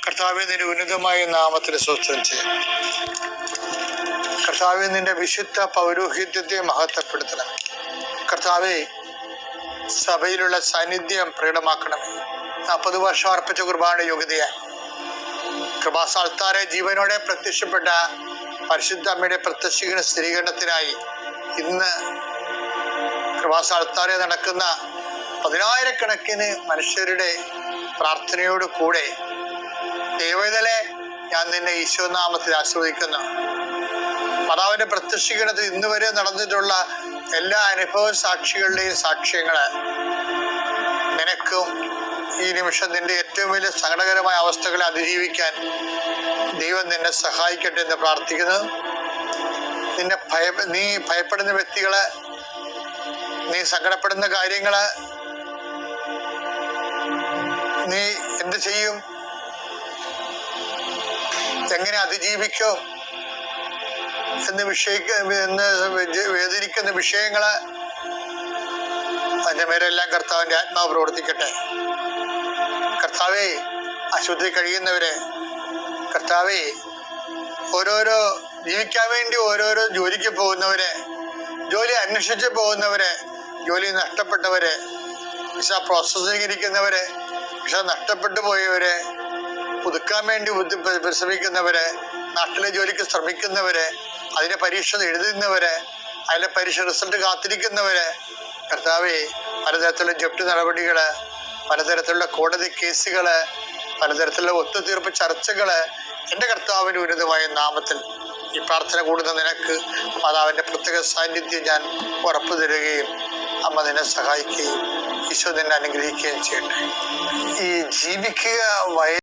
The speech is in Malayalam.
കർത്താവെ, നിന്റെ ഉന്നതമായ നാമത്തിൽ സ്തോത്രം ചെയ്യാം. കർത്താവെ, നിന്റെ വിശുദ്ധ പൗരോഹിത്യത്തെ മഹത്വപ്പെടുത്തണം. കർത്താവെ, സഭയിലുള്ള സാന്നിധ്യം പ്രകടമാക്കണമേ. 40 വർഷം അർപ്പിച്ച കുർബാന യോഗ്യതയായി കൃപാസാൽത്താരെ ജീവനോടെ പ്രത്യക്ഷപ്പെട്ട പരിശുദ്ധ അമ്മയുടെ പ്രത്യക്ഷീകരണ സ്ഥിരീകരണത്തിനായി ഇന്ന് കൃപാസാൽത്താരെ നടക്കുന്ന 10,000-കണക്കിന് മനുഷ്യരുടെ പ്രാർത്ഥനയോട് കൂടെ ദൈവവേദലെ ഞാൻ നിന്നെ ഈശോനാമത്തിൽ ആസ്വദിക്കുന്നു. മാതാവിന്റെ പ്രത്യക്ഷീകരണത്തിൽ ഇന്ന് വരെ നടന്നിട്ടുള്ള എല്ലാ അനുഭവ സാക്ഷികളുടെയും സാക്ഷ്യങ്ങള് നിനക്കും ഈ നിമിഷം നിന്റെ ഏറ്റവും വലിയ സങ്കടകരമായ അവസ്ഥകളെ അതിജീവിക്കാൻ ദൈവം നിന്നെ സഹായിക്കട്ടെ എന്ന് പ്രാർത്ഥിക്കുന്നു. നീ ഭയപ്പെടുന്ന വ്യക്തികള്, നീ സങ്കടപ്പെടുന്ന കാര്യങ്ങള്, നീ എന്ത് ചെയ്യും, എങ്ങനെ അതിജീവിക്കും എന്ന് വേദനിക്കുന്ന വിഷയങ്ങള്, അതിന്റെ മേലെല്ലാം കർത്താവിന്റെ ആത്മാവ് പ്രവർത്തിക്കട്ടെ. കർത്താവെ, ആശുപത്രി കഴിയുന്നവരെ, കർത്താവെ, ഓരോരോ ജീവിക്കാൻ വേണ്ടി ഓരോരോ ജോലിക്ക് പോകുന്നവരെ, ജോലി അന്വേഷിച്ച് പോകുന്നവരെ, ജോലി നഷ്ടപ്പെട്ടവരെ, വിസ പ്രോസസ്സിംഗ് ഇരിക്കുന്നവരെ, വിസ നഷ്ടപ്പെട്ടു പോയവരെ, പുതുക്കാൻ വേണ്ടി പരിശ്രമിക്കുന്നവരെ, നാട്ടിലെ ജോലിക്ക് ശ്രമിക്കുന്നവരെ, അതിന്റെ പരീക്ഷ എഴുതുന്നവരെ, അതിലെ പരീക്ഷ റിസൾട്ട് കാത്തിരിക്കുന്നവരെ, കർത്താവെ, പലതരത്തിലുള്ള ജപ്തി നടപടികള്, പലതരത്തിലുള്ള കോടതി കേസുകള്, പലതരത്തിലുള്ള ഒത്തുതീർപ്പ് ചർച്ചകള്, എൻ്റെ കർത്താവിൻ്റെ ഉന്നതമായ നാമത്തിൽ ഈ പ്രാർത്ഥന കൂടുന്ന നിനക്ക് മാതാവിൻ്റെ പ്രത്യേക സാന്നിധ്യം ഞാൻ ഉറപ്പു തരികയും അമ്മ നിന്നെ സഹായിക്കുകയും ഈശോ നിന്നെ അനുഗ്രഹിക്കുകയും ചെയ്യട്ടെ. ഈ ജീവിക്കുക